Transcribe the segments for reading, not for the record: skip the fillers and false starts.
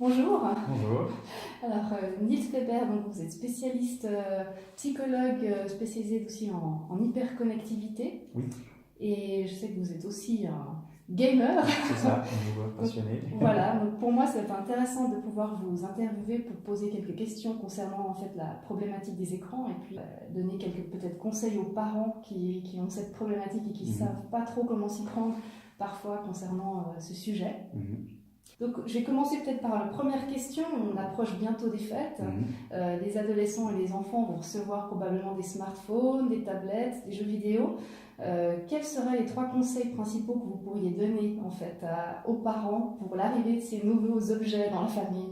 Bonjour. Bonjour. Alors, Niels Weber, donc vous êtes spécialiste psychologue spécialisé aussi en hyperconnectivité. Oui, Et je sais que vous êtes aussi un gamer. c'est ça, un joueur Donc, passionné. voilà, donc pour moi, c'est intéressant de pouvoir vous interviewer pour poser quelques questions concernant en fait la problématique des écrans et puis donner quelques peut-être conseils aux parents qui ont cette problématique et qui ne Mhm, savent pas trop comment s'y prendre parfois concernant ce sujet. mhm, Donc, je vais commencer peut-être par la première question. On approche bientôt des fêtes. mhm. Les adolescents et les enfants vont recevoir probablement des smartphones, des tablettes, des jeux vidéo. Quels seraient les 3 conseils principaux que vous pourriez donner en fait aux parents pour l'arrivée de ces nouveaux objets dans la famille?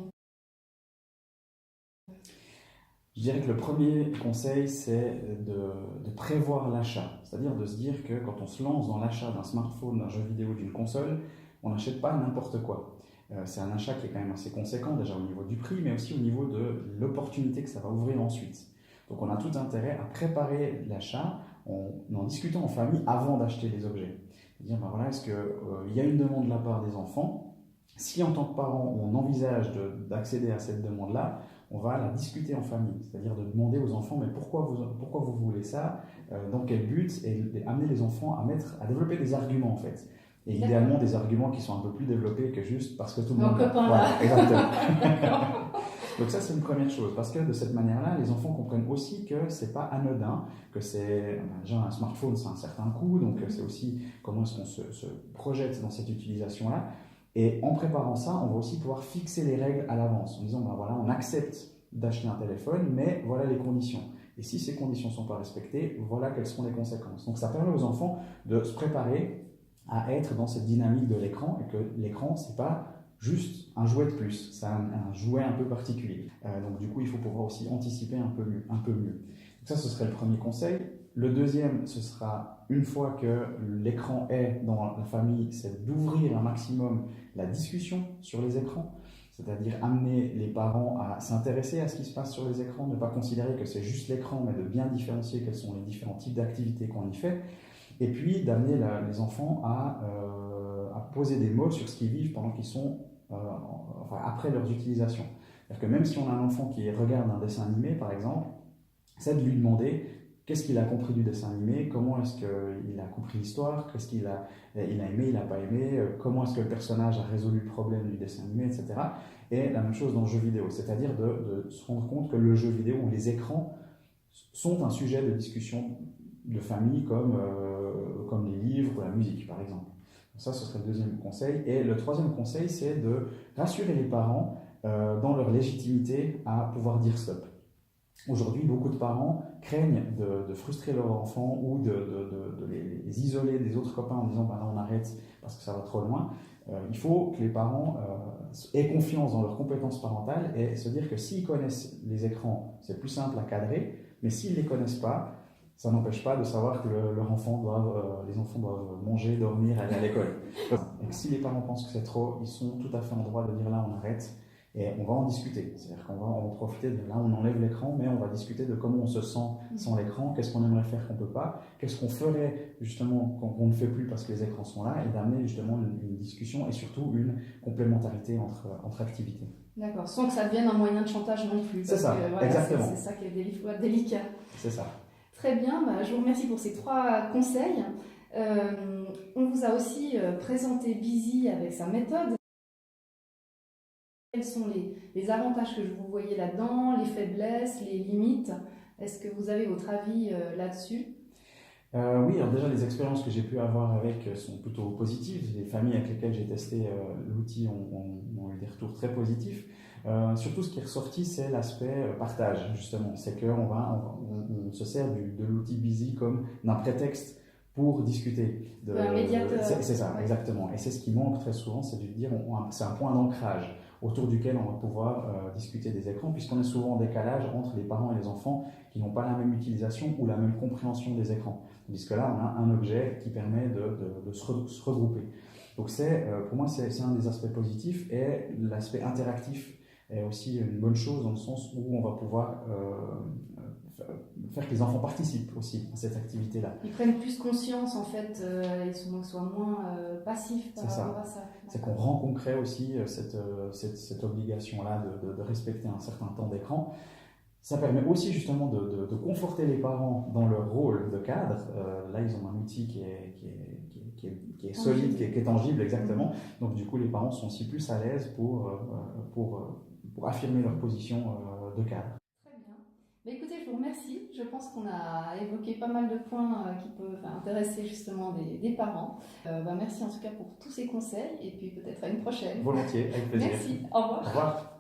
Je dirais que le premier conseil, c'est de prévoir l'achat. C'est-à-dire de se dire que quand on se lance dans l'achat d'un smartphone, d'un jeu vidéo, d'une console, on n'achète pas n'importe quoi. C'est un achat qui est quand même assez conséquent, déjà au niveau du prix, mais aussi au niveau de l'opportunité que ça va ouvrir ensuite. Donc on a tout intérêt à préparer l'achat en discutant en famille avant d'acheter les objets. Dire, ben voilà, est-ce qu'il y a une demande de la part des enfants? Si en tant que parent, on envisage d'accéder à cette demande-là, on va la discuter en famille, c'est-à-dire de demander aux enfants mais pourquoi vous voulez ça, dans quel but, et amener les enfants à développer des arguments en fait. Et idéalement des arguments qui sont un peu plus développés que juste parce que tout le Mon monde l'a. copain là. Voilà, exactement. D'accord. Donc ça c'est une première chose, parce que de cette manière-là, les enfants comprennent aussi que c'est pas anodin, que c'est déjà un smartphone, c'est un certain coût, donc c'est aussi comment est-ce qu'on se projette dans cette utilisation-là. Et en préparant ça, on va aussi pouvoir fixer les règles à l'avance, en disant, ben voilà, on accepte d'acheter un téléphone, mais voilà les conditions. Et si ces conditions ne sont pas respectées, voilà quelles seront les conséquences. Donc ça permet aux enfants de se préparer à être dans cette dynamique de l'écran, et que l'écran, c'est pas juste un jouet de plus, c'est un jouet un peu particulier. Donc du coup, il faut pouvoir aussi anticiper un peu mieux. Un peu mieux. Donc ça, ce serait le premier conseil. Le deuxième, ce sera, une fois que l'écran est dans la famille, c'est d'ouvrir un maximum la discussion sur les écrans, c'est-à-dire amener les parents à s'intéresser à ce qui se passe sur les écrans, ne pas considérer que c'est juste l'écran, mais de bien différencier quels sont les différents types d'activités qu'on y fait, et puis d'amener les enfants à poser des mots sur ce qu'ils vivent pendant qu'ils sont, enfin, après leurs utilisations. C'est-à-dire que même si on a un enfant qui regarde un dessin animé, par exemple, c'est de lui demander qu'est-ce qu'il a compris du dessin animé, comment est-ce qu'il a compris l'histoire, qu'est-ce il a aimé, il n'a pas aimé, comment est-ce que le personnage a résolu le problème du dessin animé, etc. Et la même chose dans le jeu vidéo, c'est-à-dire de se rendre compte que le jeu vidéo ou les écrans sont un sujet de discussion de famille comme les livres ou la musique, par exemple. Ça, ce serait le deuxième conseil. Et le troisième conseil, c'est de rassurer les parents dans leur légitimité à pouvoir dire stop. Aujourd'hui, beaucoup de parents craignent de frustrer leurs enfants ou de les isoler des autres copains en disant bah là on arrête parce que ça va trop loin. Il faut que les parents aient confiance dans leurs compétences parentales et se dire que s'ils connaissent les écrans, c'est plus simple à cadrer, mais s'ils ne les connaissent pas, ça n'empêche pas de savoir que les enfants doivent manger, dormir, aller à l'école. Et que si les parents pensent que c'est trop, ils sont tout à fait en droit de dire là on arrête. Et on va en discuter. C'est-à-dire qu'on va en profiter de là, on enlève l'écran, mais on va discuter de comment on se sent sans l'écran, qu'est-ce qu'on aimerait faire qu'on ne peut pas, qu'est-ce qu'on ferait justement qu'on ne fait plus parce que les écrans sont là, et d'amener justement une discussion et surtout une complémentarité entre activités. D'accord, sans que ça devienne un moyen de chantage non plus. C'est ça, voilà, exactement. c'est ça qui est délicat. C'est ça. Très bien, bah, je vous remercie pour ces 3 conseils. On vous a aussi présenté Busy avec sa méthode. Quels sont les avantages que vous voyez là-dedans, les faiblesses, les limites? Est-ce que vous avez votre avis là-dessus? Oui, alors déjà les expériences que j'ai pu avoir avec sont plutôt positives. Les familles avec lesquelles j'ai testé l'outil ont eu des retours très positifs. Surtout ce qui est ressorti, c'est l'aspect partage, justement. C'est on se sert de l'outil Busy comme d'un prétexte pour discuter. Un médiateur. C'est ça, Ouais. exactement. Et c'est ce qui manque très souvent, c'est de dire, c'est un point d'ancrage autour duquel on va pouvoir discuter des écrans, puisqu'on est souvent en décalage entre les parents et les enfants qui n'ont pas la même utilisation ou la même compréhension des écrans. Tandis que là, on a un objet qui permet de se regrouper. Donc pour moi, c'est un des aspects positifs et l'aspect interactif est aussi une bonne chose dans le sens où on va pouvoir faire que les enfants participent aussi à cette activité-là. Ils prennent plus conscience en fait, ils soient moins passifs par rapport à ça. C'est qu'on rend concret aussi cette obligation-là de respecter un certain temps d'écran. Ça permet aussi justement de conforter les parents dans leur rôle de cadre. Là, ils ont un outil qui est solide, qui est tangible, exactement. Donc du coup, les parents sont aussi plus à l'aise pour affirmer leur position de cadre. Très bien. Mais écoutez, je vous remercie. Je pense qu'on a évoqué pas mal de points qui peuvent intéresser justement des parents. Merci en tout cas pour tous ces conseils et puis peut-être à une prochaine. Volontiers, avec plaisir. Merci, au revoir. Au revoir.